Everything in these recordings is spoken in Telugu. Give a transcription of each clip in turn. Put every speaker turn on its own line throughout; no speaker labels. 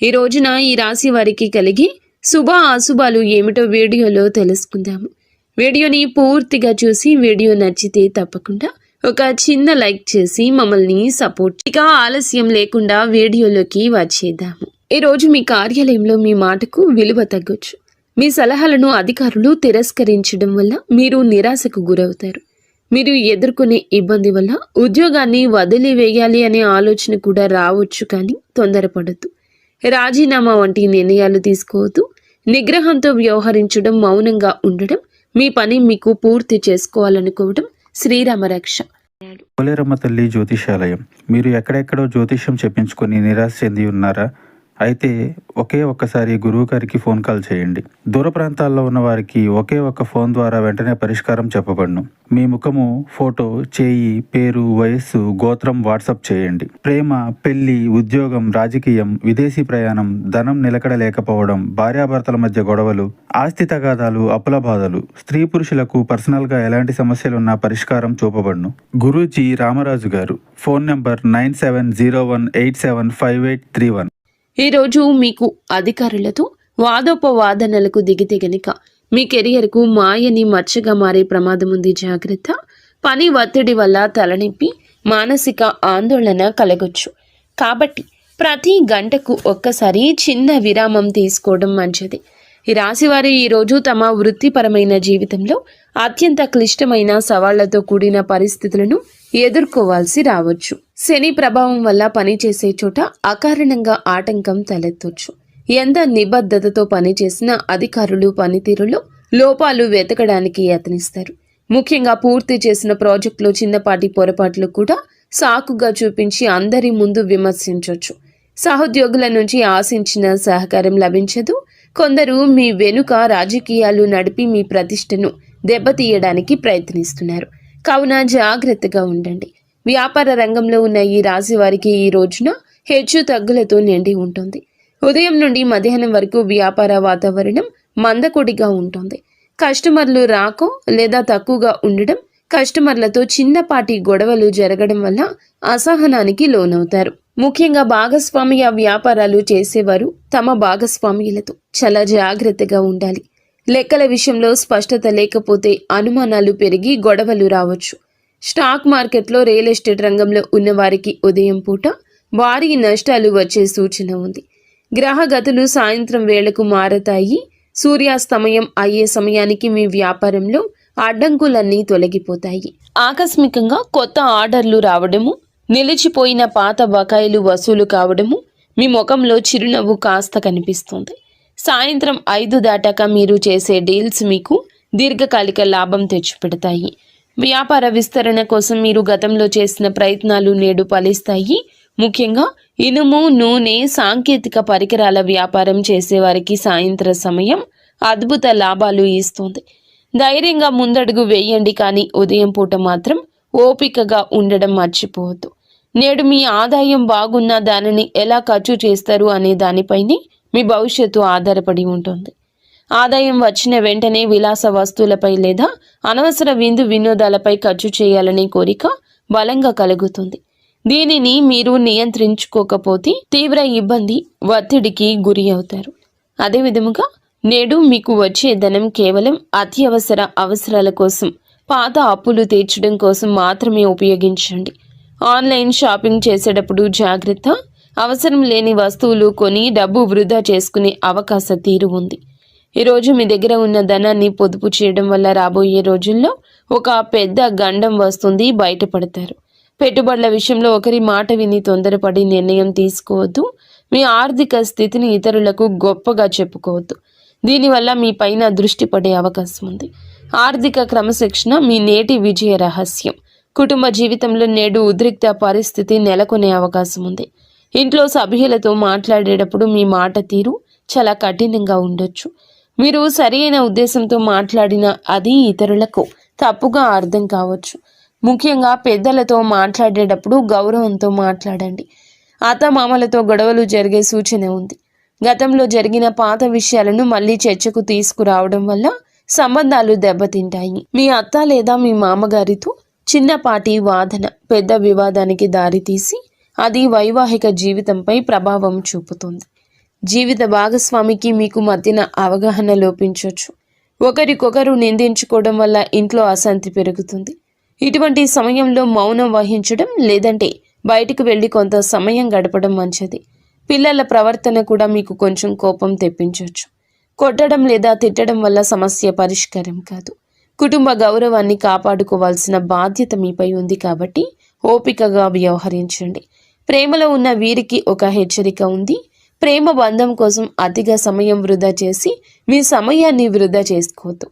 ఈ రోజున ఈ రాశి వారికి కలిగి శుభ అశుభాలు ఏమిటో వీడియోలో తెలుసుకుందాము. వీడియోని పూర్తిగా చూసి వీడియో నచ్చితే తప్పకుండా ఒక చిన్న లైక్ చేసి మమ్మల్ని సపోర్ట్. ఇక ఆలస్యం లేకుండా వీడియోలోకి వచ్చేద్దాము. ఈరోజు మీ కార్యాలయంలో మీ మాటకు విలువ తగ్గొచ్చు. మీ సలహాలను అధికారులు తిరస్కరించడం వల్ల మీరు నిరాశకు గురవుతారు. మీరు ఎదుర్కొనే ఇబ్బంది వల్ల ఉద్యోగాన్ని వదిలివేయాలి అనే ఆలోచన కూడా రావచ్చు, కానీ తొందరపడద్దు. రాజీనామా వంటి నిర్ణయాలు తీసుకోవద్దు. నిగ్రహంతో వ్యవహరించడం, మౌనంగా ఉండడం, మీ పని మీకు పూర్తి చేసుకోవాలనుకోవడం శ్రీరామ రక్ష.
పోలేరమ్మ తల్లి జ్యోతిషాలయం. మీరు ఎక్కడెక్కడో జ్యోతిష్యం చెప్పించుకొని నిరాశ చెంది ఉన్నారా? అయితే ఒక్కసారి గురువు గారికి ఫోన్ కాల్ చేయండి. దూర ప్రాంతాల్లో ఉన్న వారికి ఒకే ఒక్క ఫోన్ ద్వారా వెంటనే పరిష్కారం చెప్పబడును. మీ ముఖము, ఫోటో, చేయి, పేరు, వయస్సు, గోత్రం వాట్సాప్ చేయండి. ప్రేమ, పెళ్లి, ఉద్యోగం, రాజకీయం, విదేశీ ప్రయాణం, ధనం నిలకడ లేకపోవడం, భార్యాభర్తల మధ్య గొడవలు, ఆస్తి తగాదాలు, అప్పుల బాధలు, స్త్రీ పురుషులకు పర్సనల్గా ఎలాంటి సమస్యలున్నా పరిష్కారం చూపబడును. గురూజీ రామరాజు గారు. Phone number 9701875831.
ఈరోజు మీకు అధికారులతో వాదోపవాదనలకు దిగితే గనుక మీ కెరియర్కు మాయని మచ్చగా మారే ప్రమాదం ఉంది. జాగ్రత్త. పని ఒత్తిడి వల్ల తలనొప్పి, మానసిక ఆందోళన కలగొచ్చు. కాబట్టి ప్రతి గంటకు ఒక్కసారి చిన్న విరామం తీసుకోవడం మంచిది. ఈ రాశివారు ఈరోజు తమ వృత్తిపరమైన జీవితంలో అత్యంత క్లిష్టమైన సవాళ్లతో కూడిన పరిస్థితులను ఎదుర్కోవాల్సి రావచ్చు. శని ప్రభావం వల్ల పనిచేసే చోట అకారణంగా ఆటంకం తలెత్తొచ్చు. ఎంత నిబద్ధతతో పనిచేసిన అధికారులు పనితీరులో లోపాలు వెతకడానికి యత్నిస్తారు. ముఖ్యంగా పూర్తి చేసిన ప్రాజెక్టులో చిన్నపాటి పొరపాట్లు కూడా సాకుగా చూపించి అందరి ముందు విమర్శించవచ్చు. సహోద్యోగుల నుంచి ఆశించిన సహకారం లభించదు. కొందరు మీ వెనుక రాజకీయాలు నడిపి మీ ప్రతిష్టను దెబ్బతీయడానికి ప్రయత్నిస్తున్నారు. కావున జాగ్రత్తగా ఉండండి. వ్యాపార రంగంలో ఉన్న ఈ రాశి వారికి ఈ రోజున హెచ్చు తగ్గులతో నిండి ఉంటుంది. ఉదయం నుండి మధ్యాహ్నం వరకు వ్యాపార వాతావరణం మందకొడిగా ఉంటుంది. కస్టమర్లు రాకో లేదా తక్కువగా ఉండడం, కస్టమర్లతో చిన్నపాటి గొడవలు జరగడం వల్ల అసహనానికి లోనవుతారు. ముఖ్యంగా భాగస్వామ్య వ్యాపారాలు చేసేవారు తమ భాగస్వామ్యులతో చాలా జాగ్రత్తగా ఉండాలి. లెక్కల విషయంలో స్పష్టత లేకపోతే అనుమానాలు పెరిగి గొడవలు రావచ్చు. స్టాక్ మార్కెట్లో, రియల్ ఎస్టేట్ రంగంలో ఉన్నవారికి ఉదయం పూట భారీ నష్టాలు వచ్చే సూచన ఉంది. గ్రహగతులు సాయంత్రం వేళకు మారతాయి. సూర్యాస్తమయం అయ్యే సమయానికి మీ వ్యాపారంలో అడ్డంకులన్నీ తొలగిపోతాయి. ఆకస్మికంగా కొత్త ఆర్డర్లు రావడము, నిలిచిపోయిన పాత బకాయిలు వసూలు కావడము, మీ ముఖంలో చిరునవ్వు కాస్త కనిపిస్తుంది. సాయంత్రం 5 దాటాక మీరు చేసే డీల్స్ మీకు దీర్ఘకాలిక లాభం తెచ్చిపెడతాయి. వ్యాపార విస్తరణ కోసం మీరు గతంలో చేసిన ప్రయత్నాలు నేడు ఫలిస్తాయి. ముఖ్యంగా ఇనుము, నూనె, సాంకేతిక పరికరాల వ్యాపారం చేసేవారికి సాయంత్ర సమయం అద్భుత లాభాలు ఇస్తుంది. ధైర్యంగా ముందడుగు వేయండి, కానీ ఉదయం పూట మాత్రం ఓపికగా ఉండడం మర్చిపోవద్దు. నేడు మీ ఆదాయం బాగున్నా దానిని ఎలా ఖర్చు చేస్తారు అనే దానిపైనే మీ భవిష్యత్తు ఆధారపడి ఉంటుంది. ఆదాయం వచ్చిన వెంటనే విలాస వస్తువులపై లేదా అనవసర విందు వినోదాలపై ఖర్చు చేయాలనే కోరిక బలంగా కలుగుతుంది. దీనిని మీరు నియంత్రించుకోకపోతే తీవ్ర ఇబ్బంది, ఒత్తిడికి గురి అవుతారు. అదేవిధముగా నేడు మీకు వచ్చే ధనం కేవలం అత్యవసర అవసరాల కోసం, పాత అప్పులు తీర్చడం కోసం మాత్రమే ఉపయోగించండి. ఆన్లైన్ షాపింగ్ చేసేటప్పుడు జాగ్రత్త. అవసరం లేని వస్తువులు కొని డబ్బు వృధా చేసుకునే అవకాశ తీరు ఉంది. ఈరోజు మీ దగ్గర ఉన్న ధనాన్ని పొదుపు చేయడం వల్ల రాబోయే రోజుల్లో ఒక పెద్ద గండం వస్తుంది, బయటపడతారు. పెట్టుబడుల విషయంలో ఒకరి మాట విని తొందరపడి నిర్ణయం తీసుకోవద్దు. మీ ఆర్థిక స్థితిని ఇతరులకు గొప్పగా చెప్పుకోవద్దు. దీనివల్ల మీ పైన దృష్టి పడే అవకాశం ఉంది. ఆర్థిక క్రమశిక్షణ మీ నేటి విజయ రహస్యం. కుటుంబ జీవితంలో నేడు ఉద్రిక్త పరిస్థితి నెలకొనే అవకాశం ఉంది. ఇంట్లో సభ్యులతో మాట్లాడేటప్పుడు మీ మాట తీరు చాలా కఠినంగా ఉండొచ్చు. మీరు సరైన ఉద్దేశంతో మాట్లాడినా అది ఇతరులకు తప్పుగా అర్థం కావచ్చు. ముఖ్యంగా పెద్దలతో మాట్లాడేటప్పుడు గౌరవంతో మాట్లాడండి. అత్తమామలతో గొడవలు జరిగే సూచన ఉంది. గతంలో జరిగిన పాత విషయాలను మళ్ళీ చర్చకు తీసుకురావడం వల్ల సంబంధాలు దెబ్బతింటాయి. మీ అత్త లేదా మీ మామగారితో చిన్నపాటి వాదన పెద్ద వివాదానికి దారితీసి అది వైవాహిక జీవితంపై ప్రభావం చూపుతుంది. జీవిత భాగస్వామికి మీకు మధ్యన అవగాహన లోపించవచ్చు. ఒకరికొకరు నిందించుకోవడం వల్ల ఇంట్లో అశాంతి పెరుగుతుంది. ఇటువంటి సమయంలో మౌనం వహించడం లేదంటే బయటికి వెళ్ళి కొంత సమయం గడపడం మంచిది. పిల్లల ప్రవర్తన కూడా మీకు కొంచెం కోపం తెప్పించవచ్చు. కొట్టడం లేదా తిట్టడం వల్ల సమస్య పరిష్కారం కాదు. కుటుంబ గౌరవాన్ని కాపాడుకోవాల్సిన బాధ్యత మీపై ఉంది కాబట్టి ఓపికగా వ్యవహరించండి. ప్రేమలో ఉన్న వీరికి ఒక హెచ్చరిక ఉంది. ప్రేమ బంధం కోసం అతిగా సమయం వృధా చేసి మీ సమయాన్ని వృధా చేసుకోవద్దు.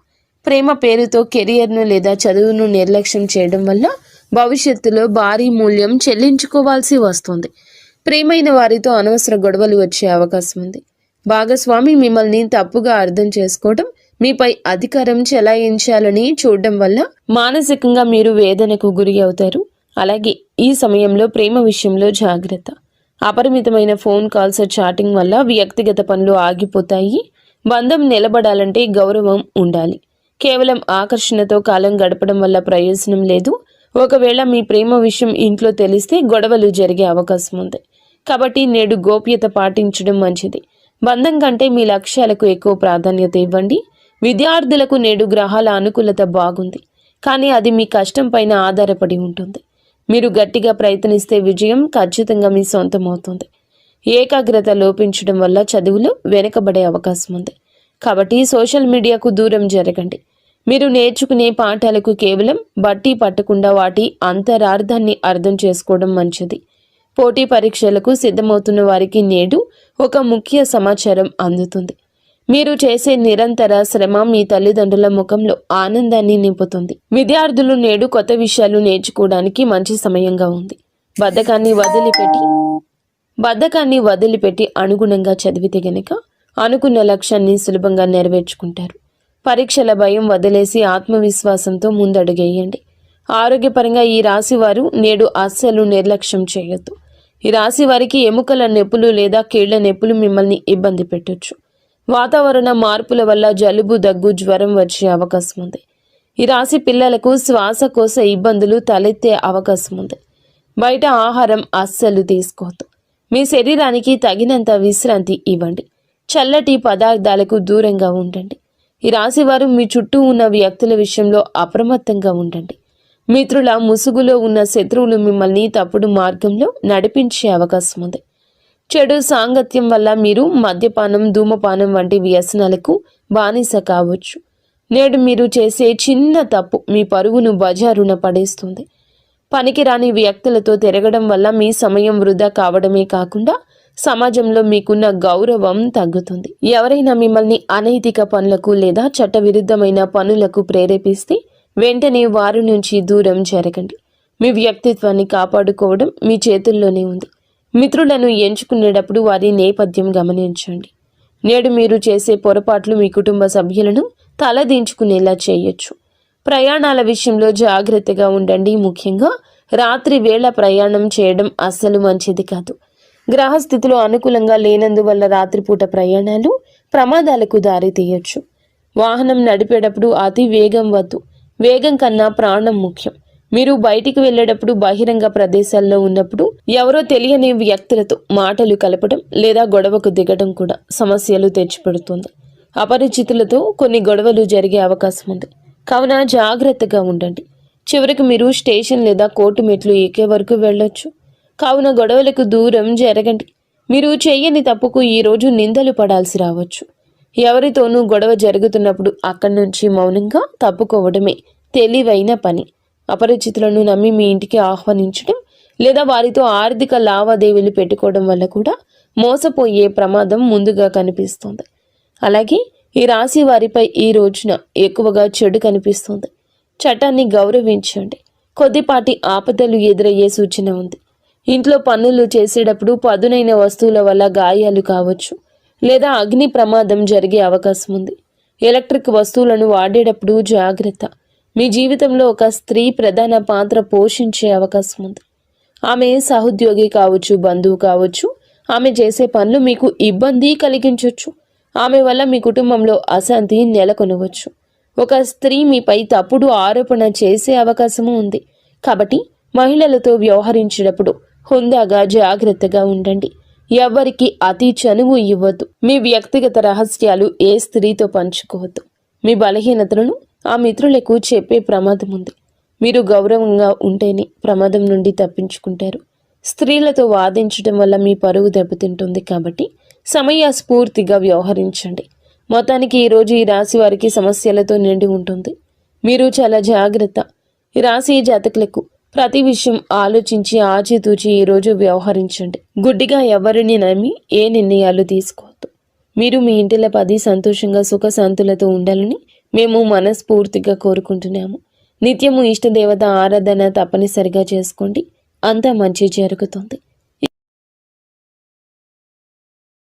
ప్రేమ పేరుతో కెరియర్ను లేదా చదువును నిర్లక్ష్యం చేయడం వల్ల భవిష్యత్తులో భారీ మూల్యం చెల్లించుకోవాల్సి వస్తుంది. ప్రేమైన వారితో అనవసర గొడవలు వచ్చే అవకాశం ఉంది. భాగస్వామి మిమ్మల్ని తప్పుగా అర్థం చేసుకోవడం, మీపై అధికారం చెలాయించాలని చూడడం వల్ల మానసికంగా మీరు వేదనకు గురి అవుతారు. అలాగే ఈ సమయంలో ప్రేమ విషయంలో జాగ్రత్త. అపరిమితమైన ఫోన్ కాల్స్, చాటింగ్ వల్ల వ్యక్తిగత పనులు ఆగిపోతాయి. బంధం నిలబడాలంటే గౌరవం ఉండాలి. కేవలం ఆకర్షణతో కాలం గడపడం వల్ల ప్రయోజనం లేదు. ఒకవేళ మీ ప్రేమ విషయం ఇంట్లో తెలిస్తే గొడవలు జరిగే అవకాశం ఉంది. కాబట్టి నేడు గోప్యత పాటించడం మంచిది. బంధం కంటే మీ లక్ష్యాలకు ఎక్కువ ప్రాధాన్యత ఇవ్వండి. విద్యార్థులకు నేడు గ్రహాల అనుకూలత బాగుంది, కానీ అది మీ కష్టం పైన ఆధారపడి ఉంటుంది. మీరు గట్టిగా ప్రయత్నిస్తే విజయం ఖచ్చితంగా మీ సొంతం అవుతుంది. ఏకాగ్రత లోపించడం వల్ల చదువులో వెనుకబడే అవకాశం ఉంది. కాబట్టి సోషల్ మీడియాకు దూరం జరగండి. మీరు నేర్చుకునే పాఠాలకు కేవలం బట్టి పట్టకుండా వాటి అంతరార్థాన్ని అర్థం చేసుకోవడం మంచిది. పోటీ పరీక్షలకు సిద్ధమవుతున్న వారికి నేడు ఒక ముఖ్య సమాచారం అందుతుంది. మీరు చేసే నిరంతర శ్రమ మీ తల్లిదండ్రుల ముఖంలో ఆనందాన్ని నింపుతుంది. విద్యార్థులు నేడు కొత్త విషయాలు నేర్చుకోవడానికి మంచి సమయంగా ఉంది. బద్ధకాన్ని వదిలిపెట్టి అనుగుణంగా చదివితే గనుక అనుకున్న లక్ష్యాన్ని సులభంగా నెరవేర్చుకుంటారు. పరీక్షల భయం వదిలేసి ఆత్మవిశ్వాసంతో ముందడుగేయండి. ఆరోగ్యపరంగా ఈ రాశి వారు నేడు అస్సలు నిర్లక్ష్యం చేయొద్దు. ఈ రాశి వారికి ఎముకల నొప్పులు లేదా కీళ్ల నొప్పులు మిమ్మల్ని ఇబ్బంది పెట్టొచ్చు. వాతావరణ మార్పుల వల్ల జలుబు, దగ్గు, జ్వరం వచ్చే అవకాశం ఉంది. ఈ రాశి పిల్లలకు శ్వాసకోశ ఇబ్బందులు తలెత్తే అవకాశం ఉంది. బయట ఆహారం అస్సలు తీసుకోవద్దు. మీ శరీరానికి తగినంత విశ్రాంతి ఇవ్వండి. చల్లటి పదార్థాలకు దూరంగా ఉండండి. ఈ రాశివారు మీ చుట్టూ ఉన్న వ్యక్తుల విషయంలో అప్రమత్తంగా ఉండండి. మిత్రుల ముసుగులో ఉన్న శత్రువులు మిమ్మల్ని తప్పుడు మార్గంలో నడిపించే అవకాశం ఉంది. చెడు సాంగత్యం వల్ల మీరు మద్యపానం, ధూమపానం వంటి వ్యసనాలకు బానిస కావచ్చు. నేడు మీరు చేసే చిన్న తప్పు మీ పరువును బజారున పడేస్తుంది. పనికిరాని వ్యక్తులతో తిరగడం వల్ల మీ సమయం వృధా కావడమే కాకుండా సమాజంలో మీకున్న గౌరవం తగ్గుతుంది. ఎవరైనా మిమ్మల్ని అనైతిక పనులకు లేదా చట్టవిరుద్ధమైన పనులకు ప్రేరేపిస్తే వెంటనే వారి నుంచి దూరం జరగండి. మీ వ్యక్తిత్వాన్ని కాపాడుకోవడం మీ చేతుల్లోనే ఉంది. మిత్రులను ఎంచుకునేటప్పుడు వారి నేపథ్యం గమనించండి. నేడు మీరు చేసే పొరపాట్లు మీ కుటుంబ సభ్యులను తలదించుకునేలా చేయొచ్చు. ప్రయాణాల విషయంలో జాగ్రత్తగా ఉండండి. ముఖ్యంగా రాత్రి వేళ ప్రయాణం చేయడం అస్సలు మంచిది కాదు. గ్రహస్థితులు అనుకూలంగా లేనందువల్ల రాత్రిపూట ప్రయాణాలు ప్రమాదాలకు దారితీయొచ్చు. వాహనం నడిపేటప్పుడు అతి వేగం వద్దు. వేగం కన్నా ప్రాణం ముఖ్యం. మీరు బయటికి వెళ్ళేటప్పుడు, బహిరంగ ప్రదేశాల్లో ఉన్నప్పుడు ఎవరో తెలియని వ్యక్తులతో మాటలు కలపడం లేదా గొడవకు దిగడం కూడా సమస్యలు తెచ్చిపెడుతుంది. అపరిచితులతో కొన్ని గొడవలు జరిగే అవకాశం ఉంది. కావున జాగ్రత్తగా ఉండండి. చివరికి మీరు స్టేషన్ లేదా కోర్టు మెట్లు ఎక్కే వరకు వెళ్ళొచ్చు. కావున గొడవలకు దూరం జరగండి. మీరు చేయని తప్పుకు ఈరోజు నిందలు పడాల్సి రావచ్చు. ఎవరితోనూ గొడవ జరుగుతున్నప్పుడు అక్కడి నుంచి మౌనంగా తప్పుకోవడమే తెలివైన పని. అపరిచితులను నమ్మి మీ ఇంటికి ఆహ్వానించడం లేదా వారితో ఆర్థిక లావాదేవీలు పెట్టుకోవడం వల్ల కూడా మోసపోయే ప్రమాదం ముందుగా కనిపిస్తుంది. అలాగే ఈ రాశి వారిపై ఈ రోజున ఎక్కువగా చెడు కనిపిస్తుంది. చట్టాన్ని గౌరవించండి. కొద్దిపాటి ఆపదలు ఎదురయ్యే సూచన ఉంది. ఇంట్లో పనులు చేసేటప్పుడు పదునైన వస్తువుల వల్ల గాయాలు కావచ్చు లేదా అగ్ని ప్రమాదం జరిగే అవకాశం ఉంది. ఎలక్ట్రిక్ వస్తువులను వాడేటప్పుడు జాగ్రత్త. మీ జీవితంలో ఒక స్త్రీ ప్రధాన పాత్ర పోషించే అవకాశం ఉంది. ఆమె సహోద్యోగి కావచ్చు, బంధువు కావచ్చు. ఆమె చేసే పనులు మీకు ఇబ్బంది కలిగించవచ్చు. ఆమె వల్ల మీ కుటుంబంలో అశాంతి నెలకొనవచ్చు. ఒక స్త్రీ మీపై తప్పుడు ఆరోపణ చేసే అవకాశము ఉంది. కాబట్టి మహిళలతో వ్యవహరించేటప్పుడు హుందాగా జాగ్రత్తగా ఉండండి. ఎవరికి అతి చనువు ఇవ్వద్దు. మీ వ్యక్తిగత రహస్యాలు ఏ స్త్రీతో పంచుకోవద్దు. మీ బలహీనతలను ఆ మిత్రులకు చెప్పే ప్రమాదం ఉంది. మీరు గౌరవంగా ఉంటేనే ప్రమాదం నుండి తప్పించుకుంటారు. స్త్రీలతో వాదించడం వల్ల మీ పరువు దెబ్బతింటుంది కాబట్టి సమయస్ఫూర్తిగా వ్యవహరించండి. మొత్తానికి ఈరోజు ఈ రాశి వారికి సమస్యలతో నిండి ఉంటుంది. మీరు చాలా జాగ్రత్త. ఈ రాశి జాతకులకు ప్రతి విషయం ఆలోచించి ఆచితూచి ఈరోజు వ్యవహరించండి. గుడ్డిగా ఎవరిని నమ్మి ఏ నిర్ణయాలు తీసుకోవద్దు. మీరు మీ ఇంటిలో 10 సంతోషంగా సుఖశాంతులతో ఉండాలని మేము మనస్ఫూర్తిగా కోరుకుంటున్నాము. నిత్యము ఇష్టదేవత ఆరాధన తప్పనిసరిగా చేసుకోండి. అంతా మంచి జరుగుతుంది.